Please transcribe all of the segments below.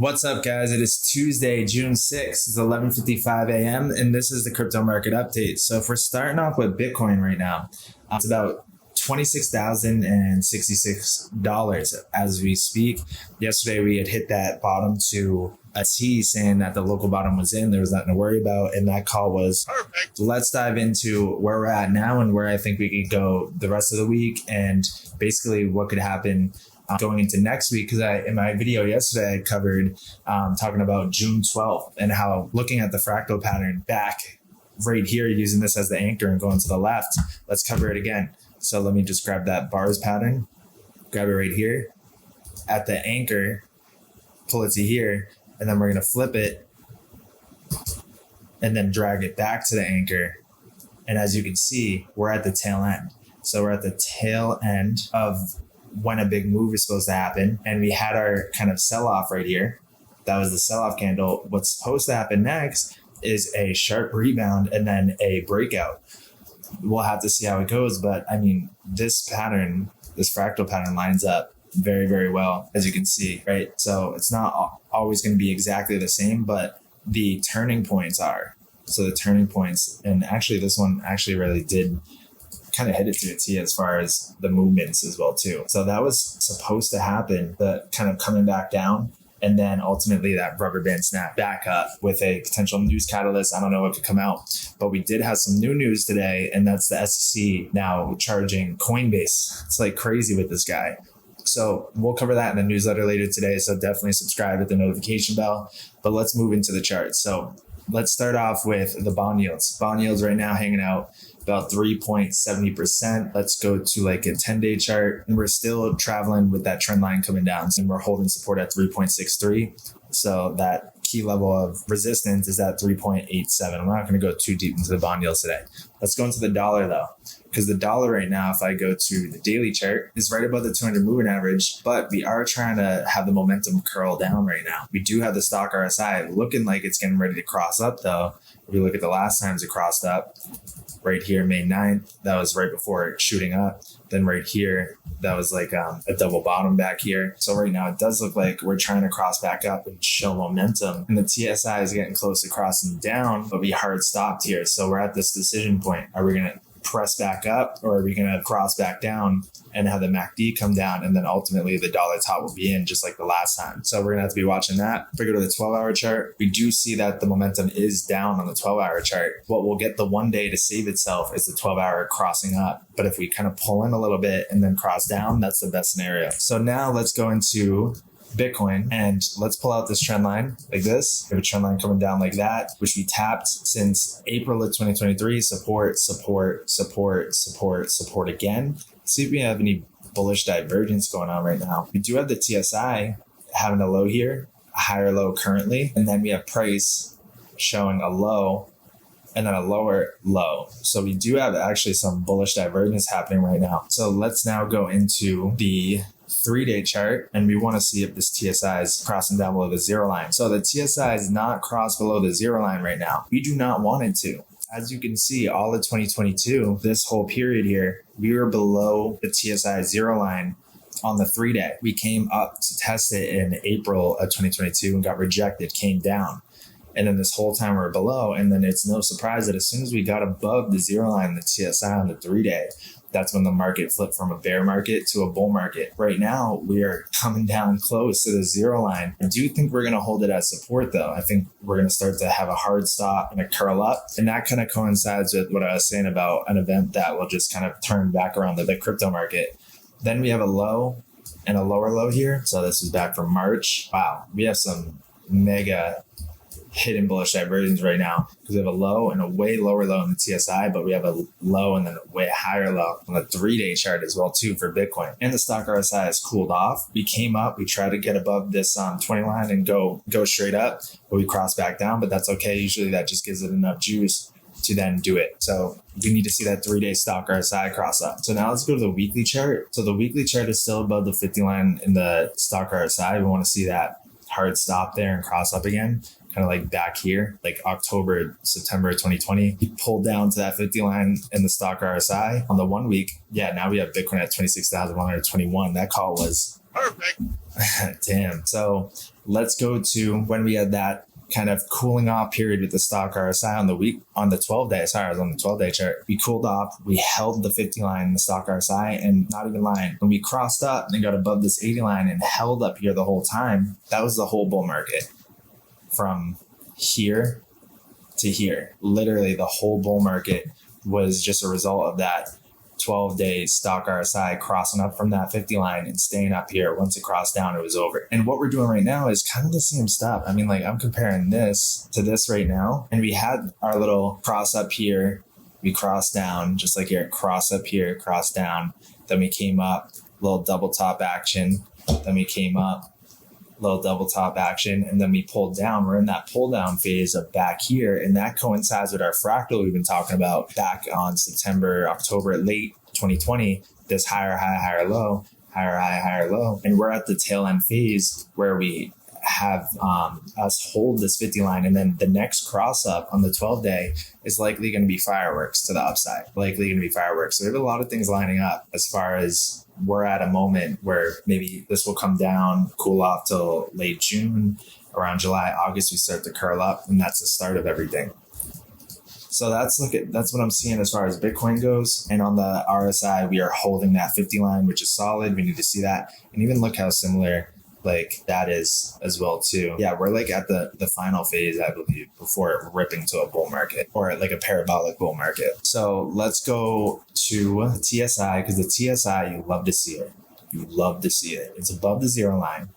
What's up, guys? It is Tuesday, June 6th. It's 11:55 a.m. and this is the crypto market update. So if we're starting off with Bitcoin right now, it's about $26,066 as we speak. Yesterday, we had hit that bottom to a T saying that the local bottom was in. There was nothing to worry about. And that call was perfect. Let's dive into where we're at now and where I think we could go the rest of the week and basically what could happen going into next week, because in my video yesterday, I covered talking about June 12th and how looking at the fractal pattern back right here, using this as the anchor and going to the left. Let's cover it again. So let me just grab that bars pattern, grab it right here at the anchor, pull it to here, and then we're going to flip it and then drag it back to the anchor. And as you can see, we're at the tail end. So we're at the tail end of when a big move is supposed to happen. And we had our kind of sell-off right here. That was the sell-off candle. What's supposed to happen next is a sharp rebound and then a breakout. We'll have to see how it goes. But I mean, this pattern, this fractal pattern lines up very, very well, as you can see, right? So it's not always going to be exactly the same, but the turning points are. So the turning points, and actually this one actually really did kind of hit it to a T as far as the movements as well too. So that was supposed to happen, the kind of coming back down, and then ultimately that rubber band snap back up with a potential news catalyst. I don't know what could come out, but we did have some new news today, and that's the SEC now charging Coinbase. It's like crazy with this guy. So we'll cover that in the newsletter later today. So definitely subscribe, hit the notification bell, but let's move into the charts. So let's start off with the bond yields. Bond yields right now hanging out about 3.70%. Let's go to like a 10-day chart, and we're still traveling with that trend line coming down. And we're holding support at 3.63. So that key level of resistance is at 3.87. I'm not going to go too deep into the bond yields today. Let's go into the dollar though, because the dollar right now, if I go to the daily chart, is right above the 200 moving average, but we are trying to have the momentum curl down right now. We do have the stock RSI looking like it's getting ready to cross up though. If you look at the last times it crossed up, right here, May 9th, that was right before it shooting up. Then right here, that was like a double bottom back here. So right now it does look like we're trying to cross back up and show momentum. And the TSI is getting close to crossing down, but we hard stopped here. So we're at this decision point. Are we going to press back up, or are we going to cross back down and have the MACD come down, and then ultimately the dollar top will be in just like the last time? So we're going to have to be watching that. If we go to the 12-hour chart, we do see that the momentum is down on the 12-hour chart. What will get the 1 day to save itself is the 12-hour crossing up. But if we kind of pull in a little bit and then cross down, that's the best scenario. So now let's go into Bitcoin, and let's pull out this trend line like this. We have a trend line coming down like that, which we tapped since April of 2023. Support, support, support, support, support again. See if we have any bullish divergence going on right now. We do have the TSI having a low here, a higher low currently, and then we have price showing a low and then a lower low. So we do have actually some bullish divergence happening right now. So let's now go into the 3-day chart, and we want to see if this TSI is crossing down below the zero line. So the TSI is not crossed below the zero line right now. We do not want it to. As you can see, all of 2022, this whole period here, we were below the TSI zero line on the 3-day. We came up to test it in April of 2022 and got rejected, came down. And then this whole time we're below. And then it's no surprise that as soon as we got above the zero line, the TSI on the 3-day, that's when the market flipped from a bear market to a bull market. Right now, we are coming down close to the zero line. I do think we're going to hold it as support though. I think we're going to start to have a hard stop and a curl up. And that kind of coincides with what I was saying about an event that will just kind of turn back around the crypto market. Then we have a low and a lower low here. So this is back from March. Wow, we have some mega hidden bullish divergence right now, because we have a low and a way lower low in the TSI, but we have a low and then a way higher low on the 3-day chart as well too for Bitcoin. And the stock RSI has cooled off. We came up, we tried to get above this 20 line and go straight up, but we crossed back down, but that's okay. Usually that just gives it enough juice to then do it. So we need to see that 3-day stock RSI cross up. So now let's go to the weekly chart. So the weekly chart is still above the 50 line in the stock RSI. We want to see that hard stop there and cross up again. Kind of like back here, like October, September 2020, he pulled down to that 50 line in the stock RSI on the 1 week. Yeah, now we have Bitcoin at 26,121. That call was Perfect. Damn. So let's go to when we had that kind of cooling off period with the stock RSI on the 12-day. Sorry, I was on the 12-day chart. We cooled off. We held the 50 line in the stock RSI, and not even lying, when we crossed up and got above this 80 line and held up here the whole time, that was the whole bull market from here to here. Literally, the whole bull market was just a result of that 12-day stock RSI crossing up from that 50 line and staying up here. Once it crossed down, it was over. And what we're doing right now is kind of the same stuff. I mean, like, I'm comparing this to this right now, and we had our little cross up here. We crossed down, just like here, cross up here, cross down. Then we came up, little double top action. Then we came up, little double top action, and then we pulled down. We're in that pull down phase of back here, and that coincides with our fractal we've been talking about back on September, October, late 2020, this higher high, higher low, higher high, higher low. And we're at the tail end phase where we have us hold this 50 line, and then the next cross up on the 12-day is likely going to be fireworks to the upside, likely going to be fireworks. So we have a lot of things lining up as far as we're at a moment where maybe this will come down, cool off till late June. Around July, August, we start to curl up, and that's the start of everything. So that's what I'm seeing as far as Bitcoin goes. And on the RSI, we are holding that 50 line, which is solid. We need to see that. And even look how similar like that is as well too. Yeah, we're like at the final phase, I believe, before ripping to a bull market or like a parabolic bull market. So let's go to TSI, because the TSI, you love to see it. You love to see it. It's above the zero line.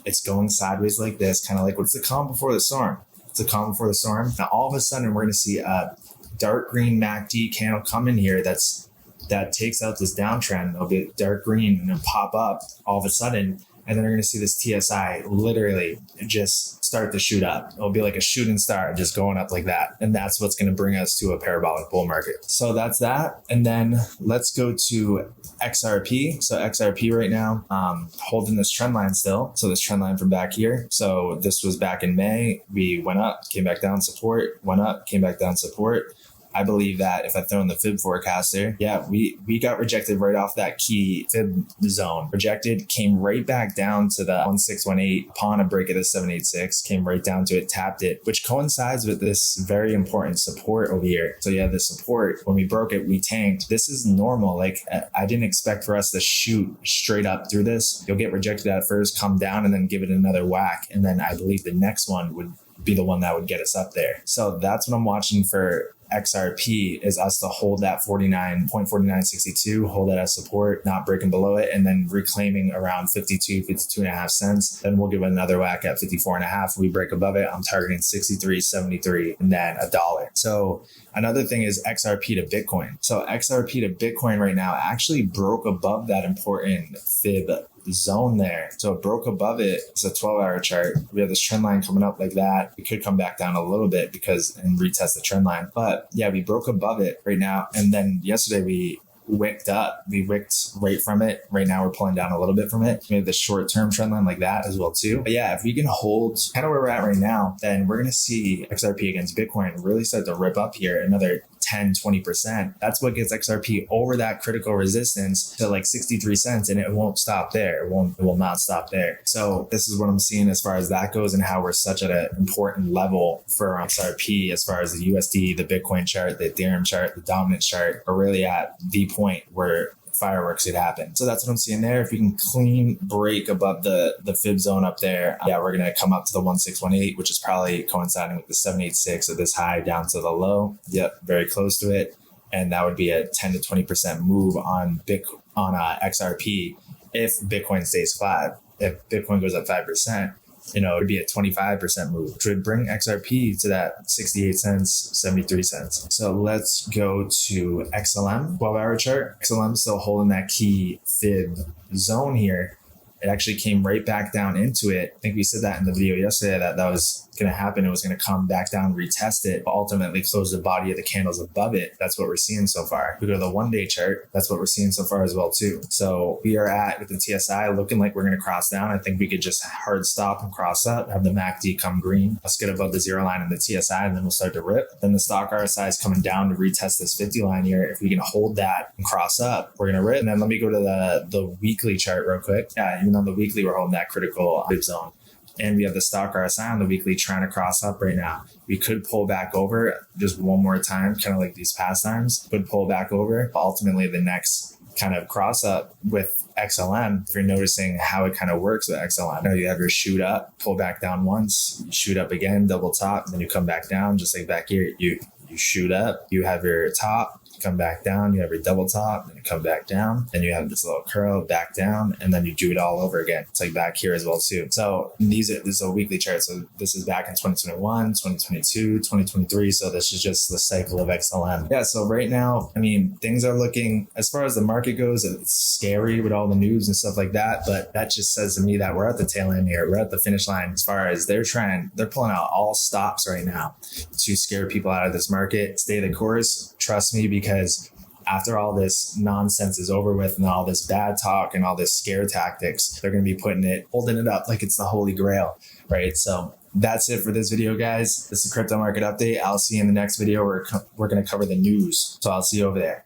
It's going sideways like this, kind of like what's the calm before the storm. It's a calm before the storm. Now all of a sudden we're going to see a dark green MACD candle come in here that takes out this downtrend. It'll be dark green and then pop up all of a sudden. And then we're going to see this TSI literally just start to shoot up. It'll be like a shooting star just going up like that. And that's what's going to bring us to a parabolic bull market. So that's that. And then let's go to XRP. So XRP right now, holding this trend line still. So this trend line from back here. So this was back in May. We went up, came back down, support, went up, came back down, support. I believe that if I throw in the fib forecaster, yeah, we got rejected right off that key fib zone. Rejected, came right back down to the 1618 upon a break of the 786, came right down to it, tapped it, which coincides with this very important support over here. So yeah, the support, when we broke it, we tanked. This is normal. Like, I didn't expect for us to shoot straight up through this. You'll get rejected at first, come down, and then give it another whack. And then I believe the next one would be the one that would get us up there. So that's what I'm watching for XRP, is us to hold that 49.4962, hold that as support, not breaking below it, and then reclaiming around 52 and a half cents. Then we'll give it another whack at 54 and a half. We break above it, I'm targeting 63.73 and then $1. So another thing is XRP to Bitcoin. So XRP to Bitcoin right now actually broke above that important fib zone there. So it broke above it. It's a 12-hour chart. We have this trend line coming up like that. We could come back down a little bit and retest the trend line. But yeah, we broke above it right now. And then yesterday we wicked up. We wicked right from it. Right now we're pulling down a little bit from it. We have the short-term trend line like that as well too. But yeah, if we can hold kind of where we're at right now, then we're going to see XRP against Bitcoin really start to rip up here another 10-20%. That's what gets XRP over that critical resistance to like 63 cents, and it won't stop there. It will not stop there. So this is what I'm seeing as far as that goes, and how we're such at an important level for XRP as far as the USD, the Bitcoin chart, the Ethereum chart, the dominance chart are really at the point where fireworks could happen. So that's what I'm seeing there. If we can clean break above the fib zone up there, yeah, we're going to come up to the 1618, which is probably coinciding with the 786 of this high down to the low. Yep, very close to it. And that would be a 10 to 20% move on XRP if Bitcoin stays flat. If Bitcoin goes up 5%, it would be a 25% move, which would bring XRP to that 68 cents, 73 cents. So let's go to XLM, 12-hour chart. XLM still holding that key fib zone here. It actually came right back down into it. I think we said that in the video yesterday that was going to happen. It was going to come back down, retest it, but ultimately close the body of the candles above it. That's what we're seeing so far. If we go to the 1-day chart, that's what we're seeing so far as well too. So we are at, with the TSI, looking like we're going to cross down. I think we could just hard stop and cross up, have the MACD come green. Let's get above the zero line in the TSI, and then we'll start to rip. Then the stock RSI is coming down to retest this 50 line here. If we can hold that and cross up, we're going to rip. And then let me go to the weekly chart real quick. Yeah, even on the weekly, we're holding that critical dip zone. And we have the stock RSI on the weekly trying to cross up right now. We could pull back over just one more time, kind of like these past times, could pull back over. But ultimately, the next kind of cross up with XLM, if you're noticing how it kind of works with XLM, you know, you have your shoot up, pull back down once, you shoot up again, double top, then you come back down, just like back here. You shoot up, you have your top, come back down, you have your double top, then you come back down, then you have this little curl back down, and then you do it all over again. It's like back here as well too. So this is a weekly chart. So this is back in 2021, 2022, 2023. So this is just the cycle of XLM. Yeah. So right now, I mean, things are looking, as far as the market goes, it's scary with all the news and stuff like that. But that just says to me that we're at the tail end here. We're at the finish line as far as they're pulling out all stops right now to scare people out of this market. Stay the course. Trust me, because after all this nonsense is over with and all this bad talk and all this scare tactics, they're going to be holding it up like it's the holy grail, right? So that's it for this video, guys. This is a crypto market update. I'll see you in the next video. We're going to cover the news. So I'll see you over there.